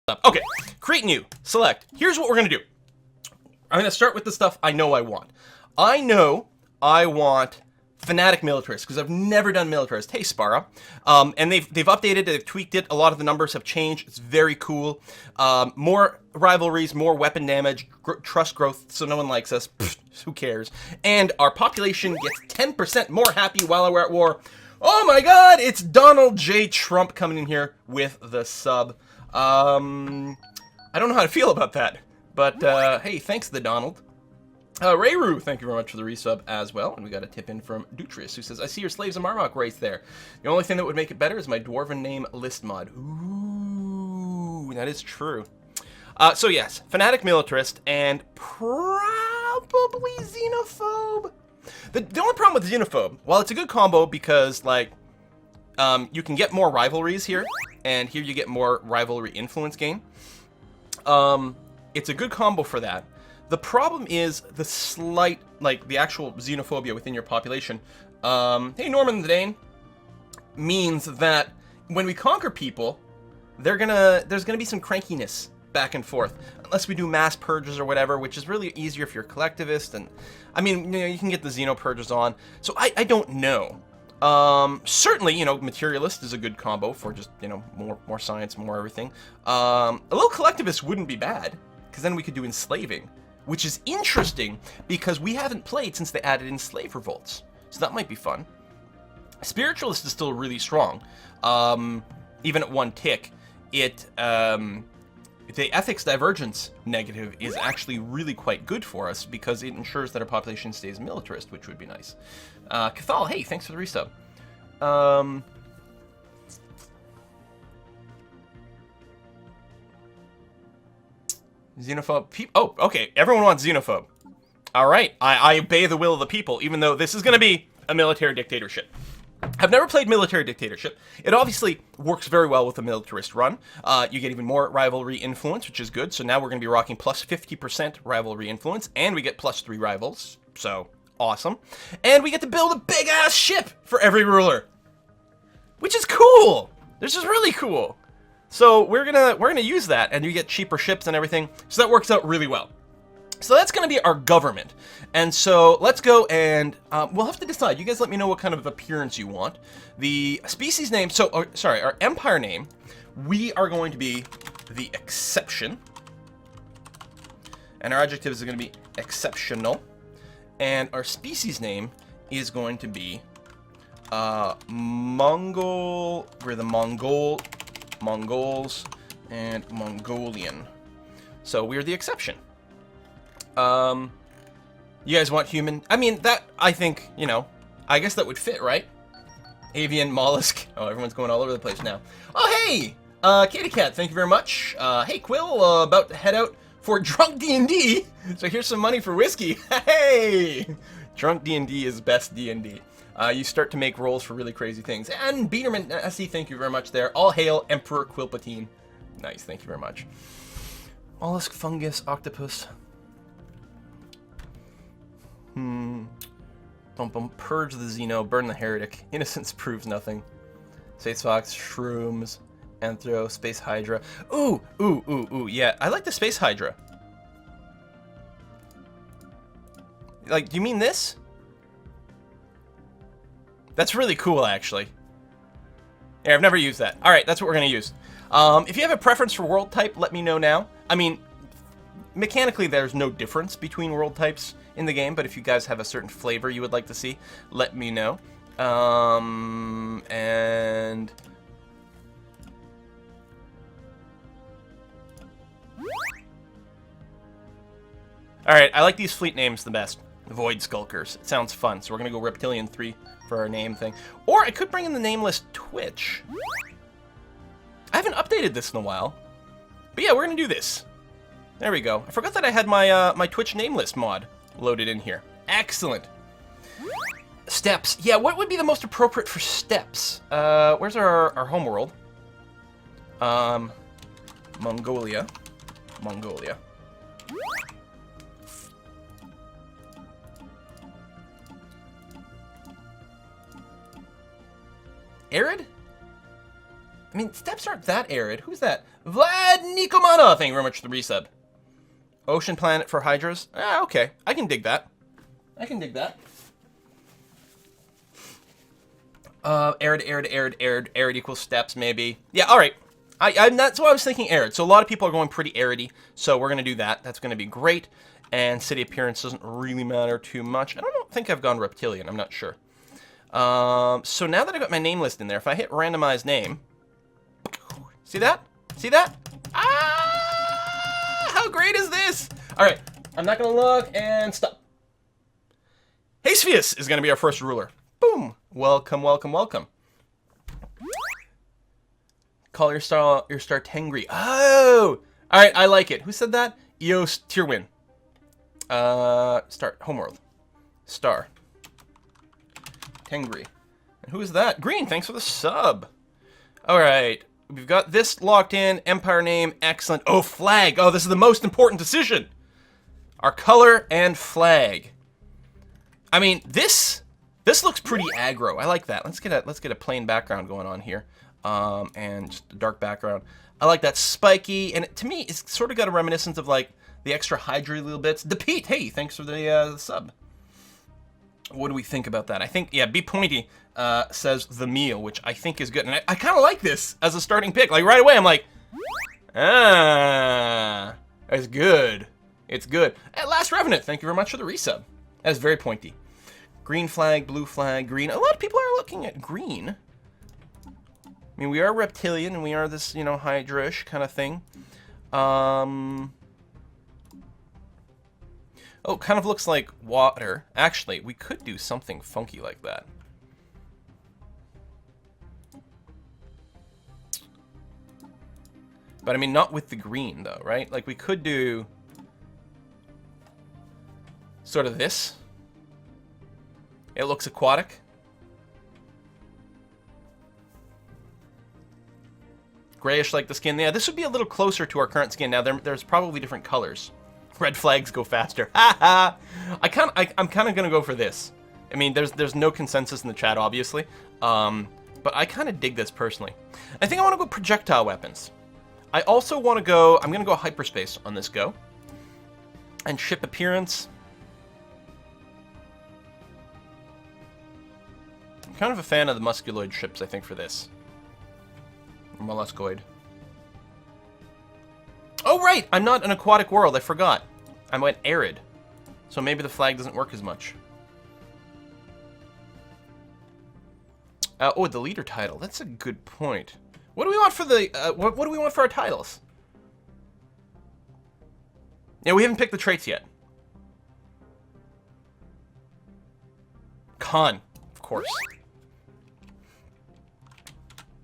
Okay, create new, select. Here's what we're gonna do. I'm gonna start with the stuff I know I want. I know I want fanatic militarist because I've never done militarist. Hey, Spara. And they've updated, they've tweaked it. A lot of the numbers have changed. It's very cool. More rivalries, more weapon damage, trust growth, so no one likes us. Pfft, who cares? And our population gets 10% more happy while we're at war. Oh my god, it's Donald J. Trump coming in here with the sub. I don't know how to feel about that, but hey, thanks the Donald. Rayru, thank you very much for the resub as well. And we got a tip in from Dutrius, who says, I see your Slaves of Marmok race there. The only thing that would make it better is my Dwarven name list mod. Ooh, that is true. So yes, fanatic militarist and probably xenophobe. The only problem with xenophobe, while it's a good combo because, like, you can get more rivalries here, and here you get more rivalry influence gain. It's a good combo for that. The problem is the slight, like, the actual xenophobia within your population. Hey, Norman the Dane, means that when we conquer people, there's gonna be some crankiness back and forth, unless we do mass purges or whatever, which is really easier if you're collectivist. And I mean, you know, you can get the xeno purges on. So I don't know. Certainly, you know, materialist is a good combo for just, you know, more science, more everything. A little collectivist wouldn't be bad, because then we could do enslaving, which is interesting because we haven't played since they added in slave revolts. So that might be fun. Spiritualist is still really strong. Even at one tick, the ethics divergence negative is actually really quite good for us because it ensures that our population stays militarist, which would be nice. Cathal, hey, thanks for the resub. Xenophobe. Oh, okay. Everyone wants xenophobe. All right. I obey the will of the people, even though this is going to be a military dictatorship. I've never played military dictatorship. It obviously works very well with a militarist run. You get even more rivalry influence, which is good. So now we're going to be rocking plus 50% rivalry influence, and we get plus 3 rivals. So awesome. And we get to build a big ass ship for every ruler, which is cool. This is really cool. So we're gonna use that, and you get cheaper ships and everything. So that works out really well. So that's going to be our government. And so let's go and we'll have to decide. You guys let me know what kind of appearance you want. The species name, sorry, our empire name, we are going to be the exception. And our adjectives are going to be exceptional. And our species name is going to be Mongol. We're the Mongols, and Mongolian. So we're the exception. You guys want human? I mean, that, I think, you know, I guess that would fit, right? Avian, mollusk. Oh, everyone's going all over the place now. Oh, hey! Katie Cat, thank you very much. Hey, Quill, about to head out for Drunk D&D. So here's some money for whiskey. Hey! Drunk D&D is best D&D. You start to make rolls for really crazy things. And Biederman, SE, thank you very much there. All hail Emperor Quilpatine. Nice, thank you very much. Mollusk, fungus, octopus. Purge the Xeno, burn the heretic. Innocence proves nothing. Space Fox, shrooms, Anthro, Space Hydra. Ooh, yeah. I like the Space Hydra. Like, do you mean this? That's really cool, actually. Yeah, I've never used that. Alright, that's what we're gonna use. If you have a preference for world type, let me know now. I mean, mechanically, there's no difference between world types in the game, but if you guys have a certain flavor you would like to see, let me know. And alright, I like these fleet names the best. Void Skulkers. It sounds fun, so we're gonna go Reptilian 3 for our name thing. Or I could bring in the nameless Twitch. I haven't updated this in a while. But yeah, we're gonna do this. There we go. I forgot that I had my my Twitch name list mod loaded in here. Excellent. Steps. Yeah, what would be the most appropriate for steps? Where's our homeworld? Mongolia. Arid? I mean, steppes aren't that arid. Who's that? Vlad Nikomana! Thank you very much for the resub. Ocean planet for hydras? Ah, okay. I can dig that. I can dig that. Arid equals steppes, maybe. Yeah, alright. That's why I was thinking arid. So a lot of people are going pretty aridy, so we're going to do that. That's going to be great. And city appearance doesn't really matter too much. I don't think I've gone reptilian. I'm not sure. So now that I've got my name list in there, if I hit randomize name... See that? See that? Ah! How great is this? Alright, I'm not going to look and stop. Haspheus is going to be our first ruler. Boom! Welcome, welcome, welcome. Call your star Tengri. Oh! Alright, I like it. Who said that? Eos Tyrwin. Start. Homeworld. Star. Tengri. And who is that? Green, thanks for the sub. Alright. We've got this locked in. Empire name. Excellent. Oh, flag. Oh, this is the most important decision. Our color and flag. I mean, this looks pretty aggro. I like that. Let's get a plain background going on here. And just a dark background. I like that spiky, and to me, it's sort of got a reminiscence of like the extra hydra little bits. DePete, hey, thanks for the sub. What do we think about that? I think, yeah, Be Pointy says the meal, which I think is good. And I kind of like this as a starting pick. Like right away, I'm like, that's good. It's good. At Last Revenant, thank you very much for the resub. That's very pointy. Green flag, blue flag, green. A lot of people are looking at green. I mean, we are reptilian, and we are this, you know, hydra-ish kind of thing. Oh, kind of looks like water. Actually, we could do something funky like that. But, I mean, not with the green, though, right? Like, we could do sort of this. It looks aquatic. Grayish like the skin. Yeah, this would be a little closer to our current skin. Now, there's probably different colors. Red flags go faster. I'm kind of gonna go for this. I mean, there's no consensus in the chat, obviously. But I kind of dig this personally. I think I want to go projectile weapons. I also want to go... I'm gonna go hyperspace on this go. And ship appearance. I'm kind of a fan of the musculoid ships, I think, for this. Molluscoid. Oh, right! I'm not an aquatic world, I forgot. I went arid. So maybe the flag doesn't work as much. Oh, the leader title. That's a good point. What do we want for the... what do we want for our titles? Yeah, we haven't picked the traits yet. Khan, of course.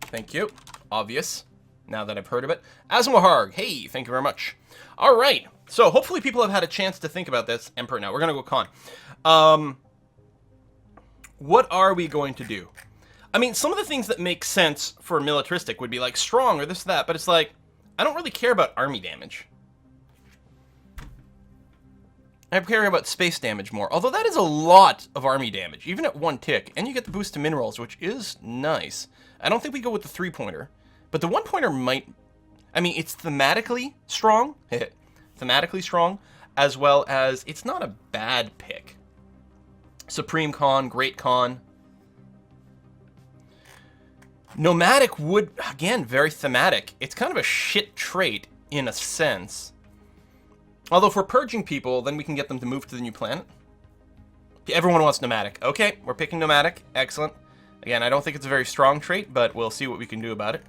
Thank you. Obvious, now that I've heard of it. Asmoharg, hey, thank you very much. All right, so hopefully people have had a chance to think about this. Emperor now, we're gonna go Khan. What are we going to do? I mean, some of the things that make sense for militaristic would be like strong or this, that, but it's like, I don't really care about army damage. I care about space damage more, although that is a lot of army damage, even at 1 tick, and you get the boost to minerals, which is nice. I don't think we go with the 3-pointer. But the 1-pointer might... I mean, it's thematically strong. Thematically strong. As well as... It's not a bad pick. Supreme Con. Great Con. Nomadic would... Again, very thematic. It's kind of a shit trait, in a sense. Although if we're purging people, then we can get them to move to the new planet. Everyone wants nomadic. Okay, we're picking nomadic. Excellent. Again, I don't think it's a very strong trait, but we'll see what we can do about it.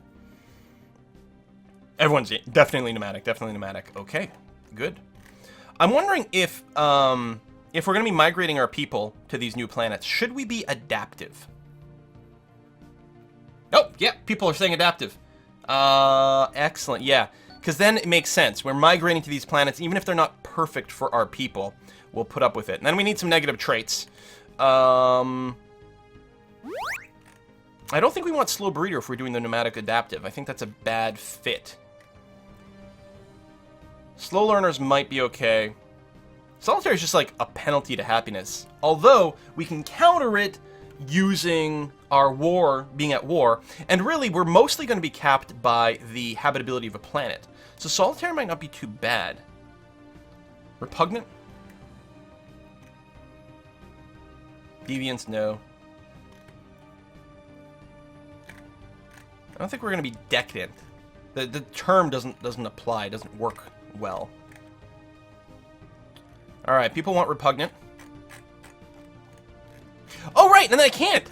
Everyone's definitely nomadic, definitely nomadic. Okay, good. I'm wondering if we're going to be migrating our people to these new planets, should we be adaptive? Oh, yeah, people are saying adaptive. Excellent, yeah. Because then it makes sense. We're migrating to these planets, even if they're not perfect for our people, we'll put up with it. And then we need some negative traits. I don't think we want slow breeder if we're doing the nomadic adaptive. I think that's a bad fit. Slow learners might be okay. Solitary is just like a penalty to happiness. Although, we can counter it using our war, being at war, and really we're mostly going to be capped by the habitability of a planet. So solitary might not be too bad. Repugnant? Deviance, no. I don't think we're going to be decadent. The term doesn't apply, doesn't work well. All right, people want repugnant. Oh, right, and then I can't.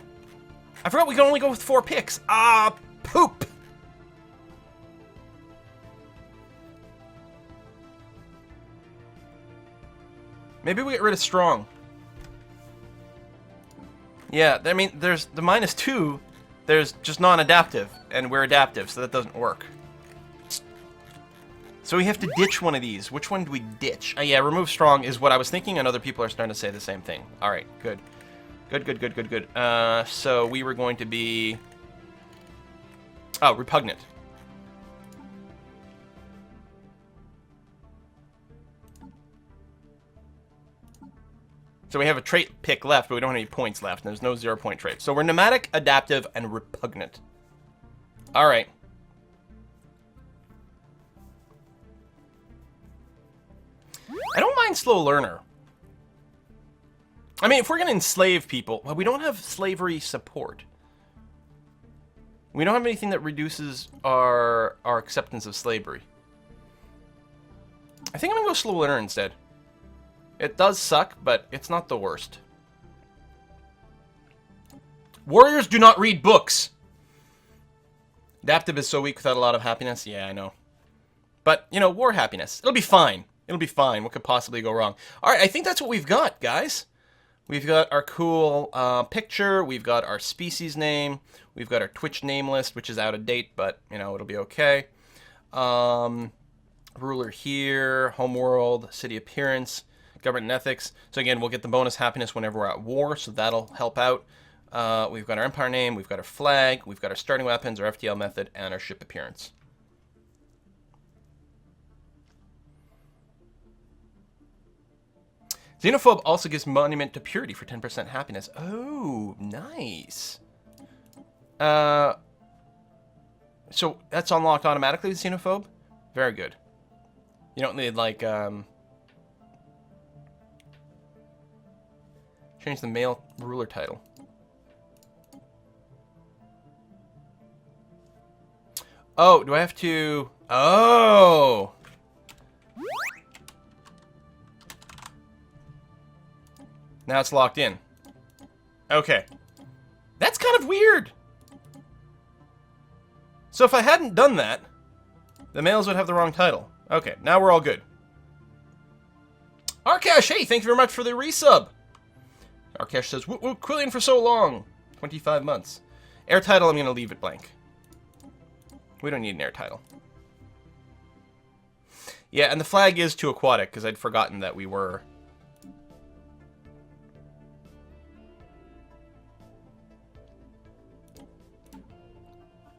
I forgot we can only go with 4 picks. Ah, poop. Maybe we get rid of strong. Yeah, I mean, there's the -2. There's just non-adaptive, and we're adaptive, so that doesn't work. So we have to ditch one of these. Which one do we ditch? Yeah, remove strong is what I was thinking, and other people are starting to say the same thing. All right, good. Good. So we were going to be... Oh, repugnant. So we have a trait pick left, but we don't have any points left, and there's no 0-point trait. So we're nomadic, adaptive, and repugnant. All right. I don't mind slow learner. I mean, if we're going to enslave people, well, we don't have slavery support. We don't have anything that reduces our acceptance of slavery. I think I'm going to go slow learner instead. It does suck, but it's not the worst. Warriors do not read books. Adaptive is so weak without a lot of happiness. Yeah, I know. But, you know, war happiness. It'll be fine. It'll be fine. What could possibly go wrong? All right, I think that's what we've got, guys. We've got our cool picture. We've got our species name. We've got our Twitch name list, which is out of date, but, you know, it'll be okay. Ruler here. Homeworld. City appearance. Government and ethics. So again, we'll get the bonus happiness whenever we're at war, so that'll help out. We've got our empire name, we've got our flag, we've got our starting weapons, our FTL method, and our ship appearance. Xenophobe also gives monument to purity for 10% happiness. Oh, nice. So that's unlocked automatically with Xenophobe? Very good. You don't need like change the male ruler title. Oh, do I have to... Oh! Now it's locked in. Okay. That's kind of weird. So if I hadn't done that, the males would have the wrong title. Okay, now we're all good. Arcash, hey, thank you very much for the resub. Arkesh says, woo, Quillian for so long. 25 months. Air title, I'm going to leave it blank. We don't need an air title. Yeah, and the flag is too aquatic, because I'd forgotten that we were...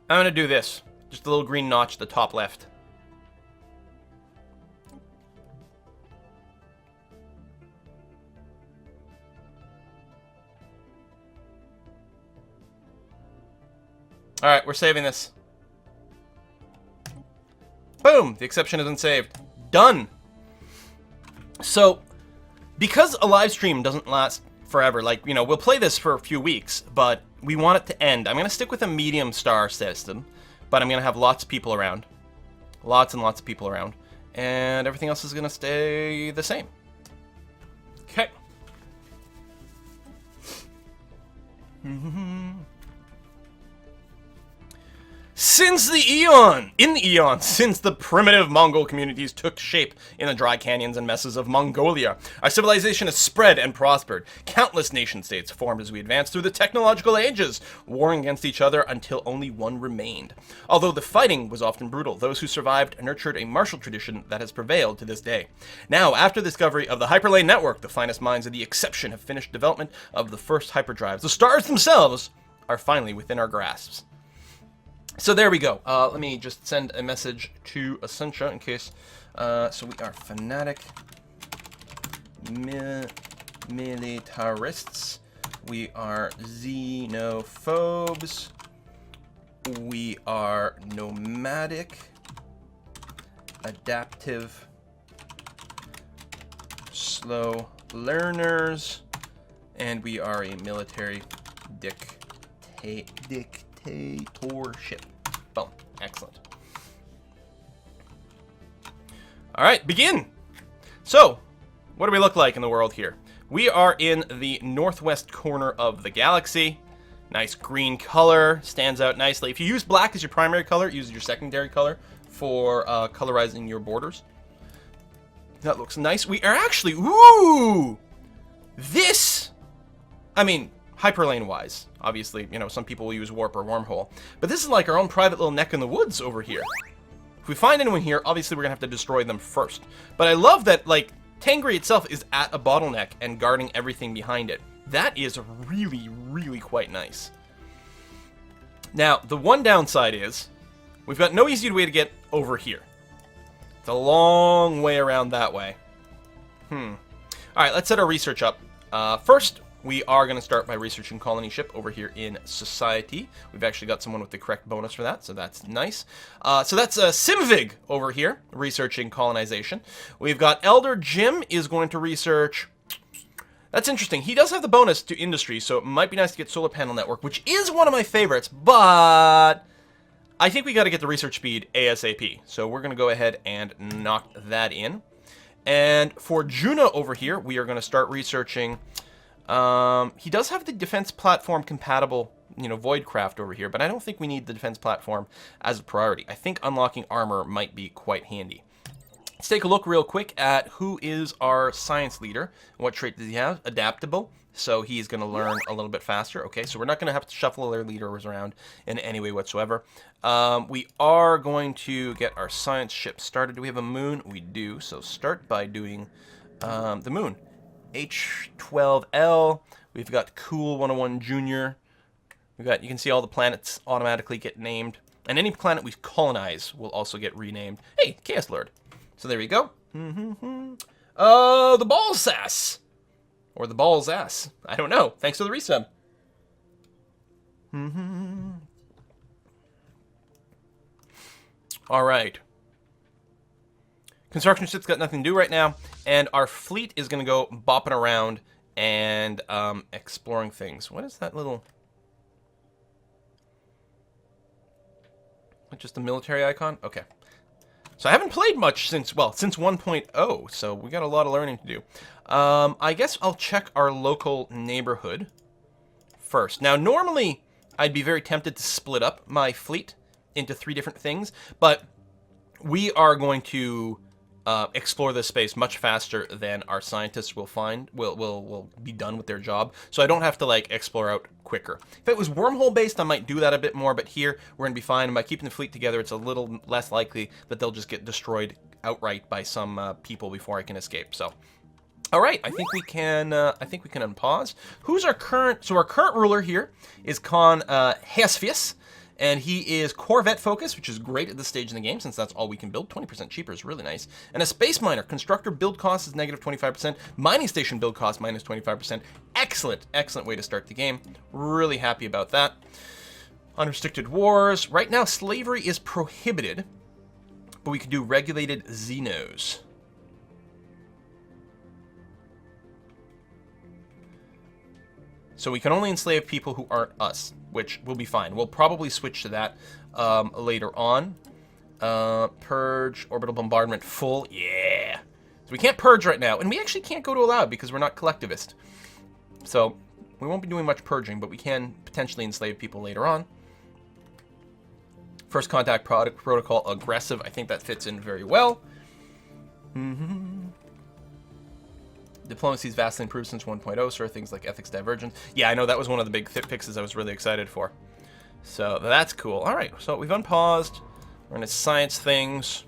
I'm going to do this. Just a little green notch at the top left. Alright, we're saving this. Boom! The exception isn't saved. Done! So, because a live stream doesn't last forever, like, you know, we'll play this for a few weeks, but we want it to end. I'm going to stick with a medium star system, but I'm going to have lots of people around. Lots and lots of people around. And everything else is going to stay the same. Okay. Since the primitive Mongol communities took shape in the dry canyons and mesas of Mongolia, our civilization has spread and prospered. Countless nation-states formed as we advanced through the technological ages, warring against each other until only one remained. Although the fighting was often brutal, those who survived nurtured a martial tradition that has prevailed to this day. Now, after the discovery of the Hyperlane Network, the finest minds of the Exception have finished development of the first hyperdrives. The stars themselves are finally within our grasps. So there we go. Let me just send a message to Essentia in case. So we are fanatic militarists. We are xenophobes. We are nomadic, adaptive, slow learners, and we are a military dictatorship. Boom. Excellent. All right, begin. So, what do we look like in the world here? We are in the northwest corner of the galaxy. Nice green color, stands out nicely. If you use black as your primary color, use your secondary color for colorizing your borders. That looks nice. We are actually, ooh! This, I mean, hyperlane-wise, obviously, you know, some people will use warp or wormhole, but this is like our own private little neck in the woods over here. If we find anyone here, obviously we're gonna have to destroy them first. But I love that, like, Tangri itself is at a bottleneck and guarding everything behind it. That is really, really quite nice. Now, the one downside is, we've got no easy way to get over here. It's a long way around that way. Alright, let's set our research up. First, we are going to start by researching colony ship over here in society. We've actually got someone with the correct bonus for that, so that's nice. So that's Simvig over here, researching colonization. We've got Elder Jim is going to research... That's interesting. He does have the bonus to industry, so it might be nice to get solar panel network, which is one of my favorites, but I think we got to get the research speed ASAP. So we're going to go ahead and knock that in. And for Juna over here, we are going to start researching... he does have the defense platform compatible, you know, Voidcraft over here, but I don't think we need the defense platform as a priority. I think unlocking armor might be quite handy. Let's take a look real quick at who is our science leader. What trait does he have? Adaptable. So he's going to learn a little bit faster. Okay, so we're not going to have to shuffle their leaders around in any way whatsoever. We are going to get our science ship started. Do we have a moon? We do. So start by doing the moon. H12L. We've got Cool 101 Junior. We've got, you can see all the planets automatically get named. And any planet we colonize will also get renamed. Hey, Chaos Lord. So there we go. The Balls Sass. Or the Balls Ass. I don't know. Thanks for the resub. All right. Construction ship's got nothing to do right now, and our fleet is going to go bopping around and exploring things. What is that little... Just a military icon? Okay. So I haven't played much since 1.0, so we got a lot of learning to do. I guess I'll check our local neighborhood first. Now, normally, I'd be very tempted to split up my fleet into 3 different things, but we are going to explore this space much faster than our scientists will be done with their job. So I don't have to, like, explore out quicker. If it was wormhole based, I might do that a bit more, but here we're gonna be fine. And by keeping the fleet together, it's a little less likely that they'll just get destroyed outright by some people before I can escape. So, all right, I think we can unpause. Who's our current? So our current ruler here is Con Hesfius. And he is Corvette focused, which is great at this stage in the game, since that's all we can build. 20% cheaper is really nice. And a space miner. Constructor build cost is negative 25%. Mining station build cost minus 25%. Excellent, excellent way to start the game. Really happy about that. Unrestricted wars. Right now, slavery is prohibited, but we can do regulated xenos. So we can only enslave people who aren't us, which will be fine. We'll probably switch to that later on. Purge, orbital bombardment, full, yeah. So we can't purge right now, and we actually can't go to allowed because we're not collectivist. So we won't be doing much purging, but we can potentially enslave people later on. First contact protocol, aggressive. I think that fits in very well. Diplomacy is vastly improved since 1.0, so things like ethics divergence. Yeah, I know that was one of the big fixes I was really excited for. So that's cool. All right, so we've unpaused. We're into science things.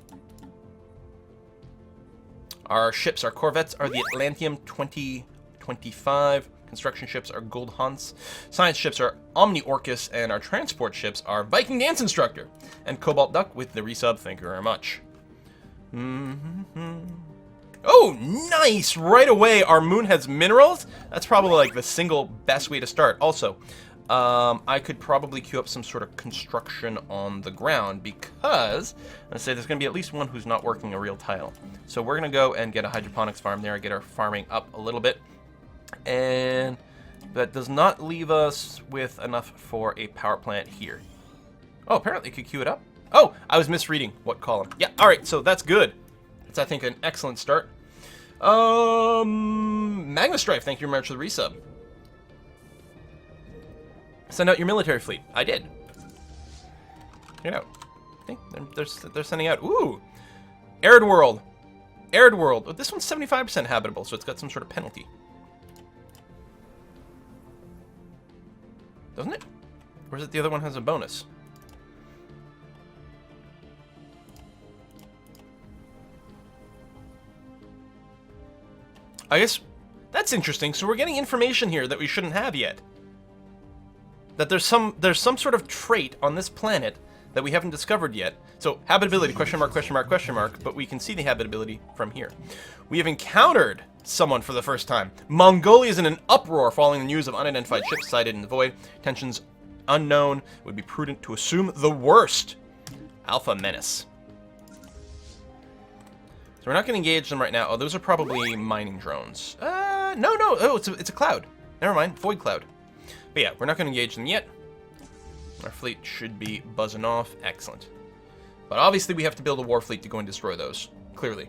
Our ships, our corvettes are the Atlantium 2025. Construction ships are Gold Hunts. Science ships are Omni Orcus, and our transport ships are Viking Dance Instructor and Cobalt Duck with the resub. Thank you very much. Oh, nice! Right away, our moon has minerals. That's probably like the single best way to start. Also, I could probably queue up some sort of construction on the ground because, let's say there's going to be at least one who's not working a real tile. So we're going to go and get a hydroponics farm there, get our farming up a little bit. And that does not leave us with enough for a power plant here. Oh, apparently you could queue it up. Oh, I was misreading what column. Yeah, all right, so that's good. It's, I think, an excellent start. Magna Strife, thank you very much for the resub. Send out your military fleet. I did. You know, hey, they're sending out. Ooh, Arid World. Arid World. Oh, this one's 75% habitable, so it's got some sort of penalty. Doesn't it? Or is it the other one has a bonus? I guess that's interesting. So we're getting information here that we shouldn't have yet. That there's some sort of trait on this planet that we haven't discovered yet. So habitability, question mark, question mark, question mark, but we can see the habitability from here. We have encountered someone for the first time. Mongolia is in an uproar following the news of unidentified ships sighted in the void. Tensions unknown. It would be prudent to assume the worst. Alpha Menace. So we're not going to engage them right now. Oh, those are probably mining drones. No. Oh, it's a cloud. Never mind. Void cloud. But yeah, we're not going to engage them yet. Our fleet should be buzzing off. Excellent. But obviously we have to build a war fleet to go and destroy those. Clearly.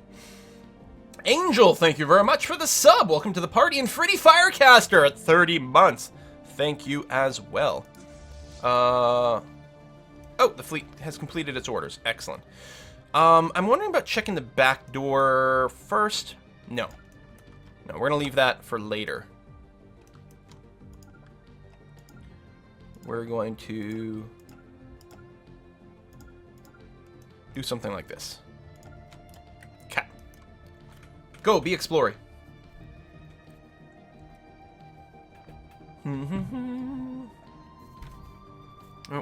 Angel, thank you very much for the sub. Welcome to the party. And Freddy Firecaster at 30 months. Thank you as well. Oh, the fleet has completed its orders. Excellent. I'm wondering about checking the back door first. No, we're gonna leave that for later. We're going to do something like this. Okay. Go, be exploring.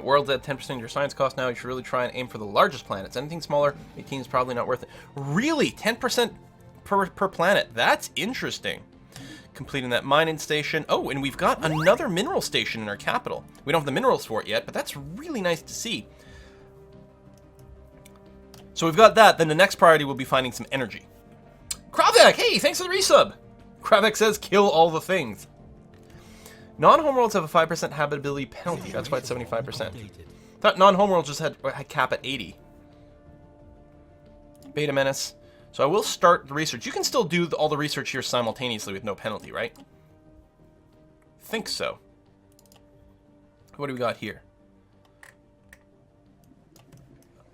World's at 10% of your science cost now. You should really try and aim for the largest planets. Anything smaller, 18 is probably not worth it. Really? 10% per planet? That's interesting. Completing that mining station. Oh, and we've got another mineral station in our capital. We don't have the minerals for it yet, but that's really nice to see. So we've got that. Then the next priority will be finding some energy. Kravek, hey, thanks for the resub. Kravek says, kill all the things. Non-homeworlds have a 5% habitability penalty. That's why it's 75%. Thought non-homeworlds just had cap at 80. Beta Menace. So I will start the research. You can still do all the research here simultaneously with no penalty, right? Think so. What do we got here?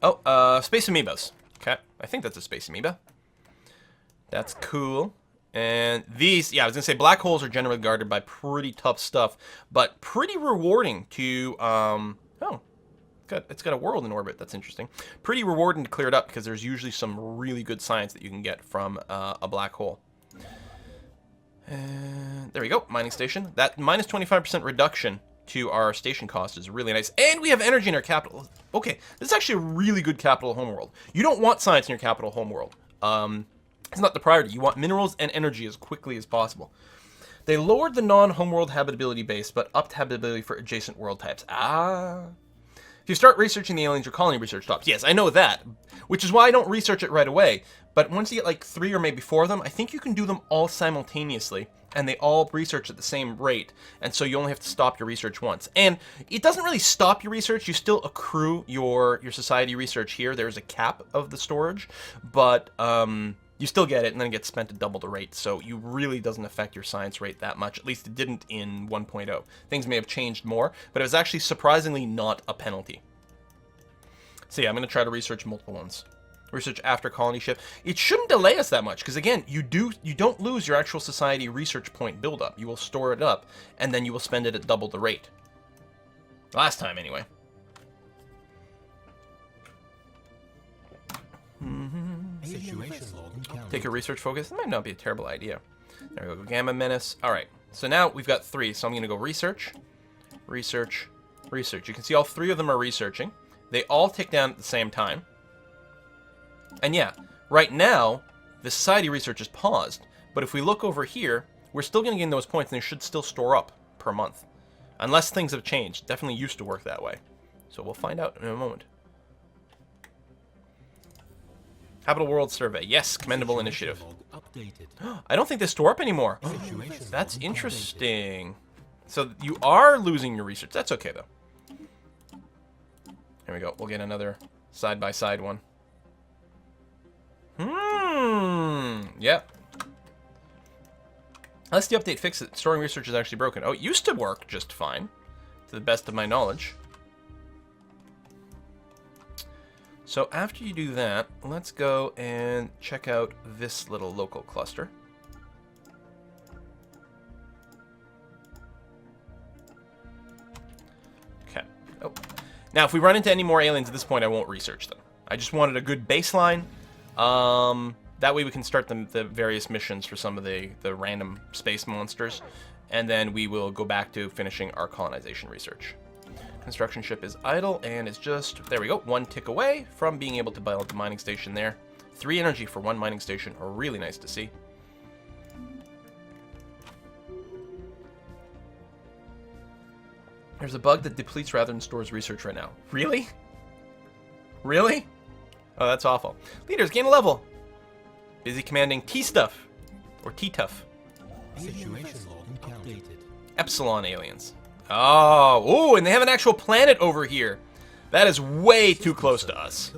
Oh, Space Amoebas. Okay, I think that's a Space Amoeba. That's cool. And these, yeah, I was gonna say black holes are generally guarded by pretty tough stuff, but pretty rewarding to, oh, it's got a world in orbit. That's interesting. Pretty rewarding to clear it up because there's usually some really good science that you can get from a black hole. And there we go, mining station. That minus 25% reduction to our station cost is really nice. And we have energy in our capital. Okay, this is actually a really good capital homeworld. You don't want science in your capital homeworld. It's not the priority. You want minerals and energy as quickly as possible. They lowered the non-homeworld habitability base, but upped habitability for adjacent world types. Ah. If you start researching the aliens, your colony research stops. Yes, I know that, which is why I don't research it right away. But once you get like 3 or maybe 4 of them, I think you can do them all simultaneously, and they all research at the same rate. And so you only have to stop your research once. And it doesn't really stop your research. You still accrue your society research here. There's a cap of the storage, but you still get it, and then it gets spent at double the rate, so you really doesn't affect your science rate that much. At least it didn't in 1.0. Things may have changed more, but it was actually surprisingly not a penalty. So yeah, I'm going to try to research multiple ones. Research after colony shift. It shouldn't delay us that much, because again, you don't lose your actual society research point buildup. You will store it up, and then you will spend it at double the rate. Last time, anyway. Take a research focus. That might not be a terrible idea. There we go. Gamma Menace. All right. So now we've got 3. So I'm going to go research, research, research. You can see all 3 of them are researching. They all tick down at the same time. And yeah, right now, the society research is paused. But if we look over here, we're still going to gain those points, and they should still store up per month. Unless things have changed. Definitely used to work that way. So we'll find out in a moment. Habitable World Survey. Yes, commendable initiative. I don't think they store up anymore. That's interesting. So you are losing your research. That's okay, though. Here we go. We'll get another side-by-side one. Yep. Unless the update fixes it. Storing research is actually broken. Oh, it used to work just fine, to the best of my knowledge. So after you do that, let's go and check out this little local cluster. Okay. Oh. Now, if we run into any more aliens at this point, I won't research them. I just wanted a good baseline. That way we can start the various missions for some of the random space monsters. And then we will go back to finishing our colonization research. Construction ship is idle and is just, there we go, 1 tick away from being able to build the mining station there. 3 energy for 1 mining station, really nice to see. There's a bug that depletes rather than stores research right now. Really? Really? Oh, that's awful. Leaders, gain a level. Busy commanding T-Stuff. Or T-Tuff. Situation log updated. Epsilon aliens. Oh, and they have an actual planet over here. That is way too close to us.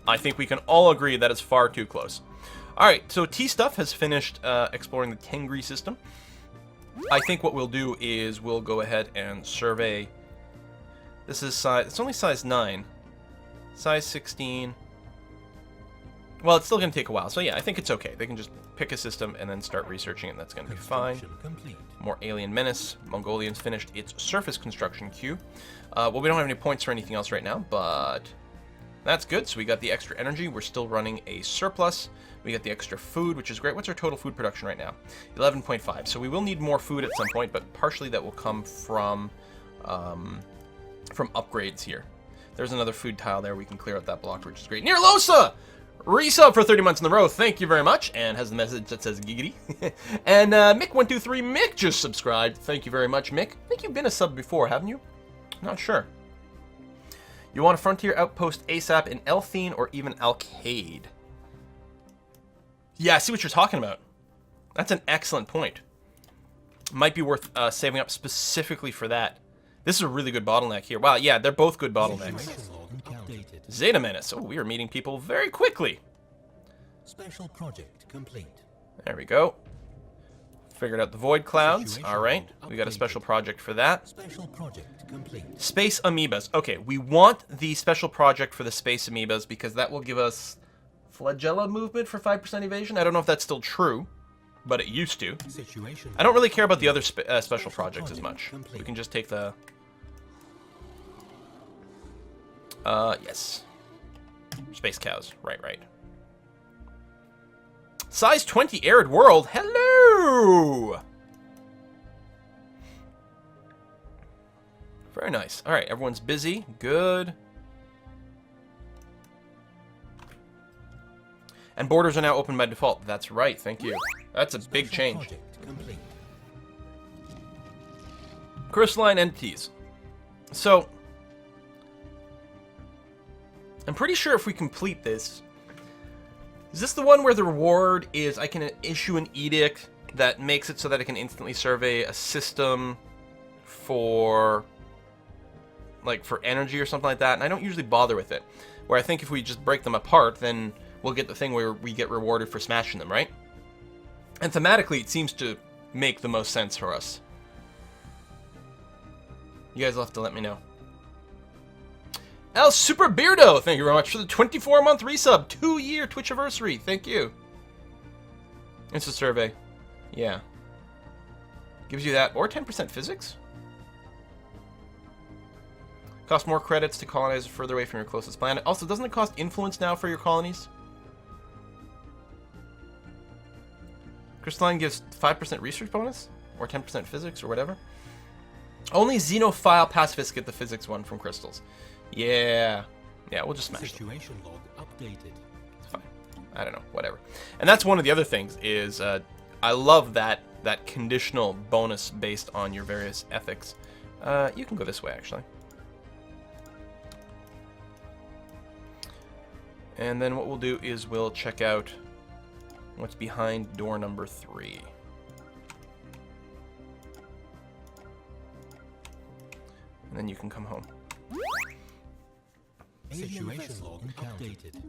I think we can all agree that is far too close. Alright, so T-Stuff has finished exploring the Tengri system. I think what we'll do is we'll go ahead and survey. This is size, it's only size 9. Size 16. Well, it's still going to take a while, so yeah, I think it's okay. They can just pick a system and then start researching it, and that's going to be fine. More Alien Menace. Mongolians finished its surface construction queue. Well, we don't have any points or anything else right now, but that's good. So we got the extra energy. We're still running a surplus. We got the extra food, which is great. What's our total food production right now? 11.5. So we will need more food at some point, but partially that will come from upgrades here. There's another food tile there. We can clear out that block, which is great. Near Losa! Resub for 30 months in a row. Thank you very much. And has the message that says giggity. And Mick123 Mick just subscribed. Thank you very much, Mick. I think you've been a sub before, haven't you? Not sure. You want a frontier outpost ASAP in Elthine or even Alcade? Yeah, I see what you're talking about. That's an excellent point. Might be worth saving up specifically for that. This is a really good bottleneck here. Wow, yeah, they're both good bottlenecks. Zeta Menace. Oh, we are meeting people very quickly. Special project complete. There we go. Figured out the void clouds. All right, we got a special project for that. Special project complete. Space amoebas. Okay, we want the special project for the space amoebas because that will give us flagella movement for 5% evasion. I don't know if that's still true, but it used to. I don't really care about the other special projects as much. We can just take the... yes. Space cows. Right. Size 20 arid world. Hello! Very nice. Alright, everyone's busy. Good. And borders are now open by default. That's right, thank you. That's a big change. Crystalline entities. So... I'm pretty sure if we complete this... Is this the one where the reward is I can issue an edict that makes it so that I can instantly survey a system for... like, for energy or something like that? And I don't usually bother with it. Where I think if we just break them apart, then we'll get the thing where we get rewarded for smashing them, right? And thematically, it seems to make the most sense for us. You guys will have to let me know. El Super Beardo, thank you very much for the 24-month resub. 2-year Twitch anniversary. Thank you. It's a survey. Yeah. Gives you that. Or 10% physics. Costs more credits to colonize further away from your closest planet. Also, doesn't it cost influence now for your colonies? Crystalline gives 5% research bonus? Or 10% physics or whatever. Only Xenophile pacifists get the physics one from crystals. Yeah. Yeah, we'll just smash them. Situation log updated. It's fine. I don't know, whatever. And that's one of the other things is I love that conditional bonus based on your various ethics. You can go this way, actually. And then what we'll do is we'll check out what's behind door number 3. And then you can come home. Situation log updated.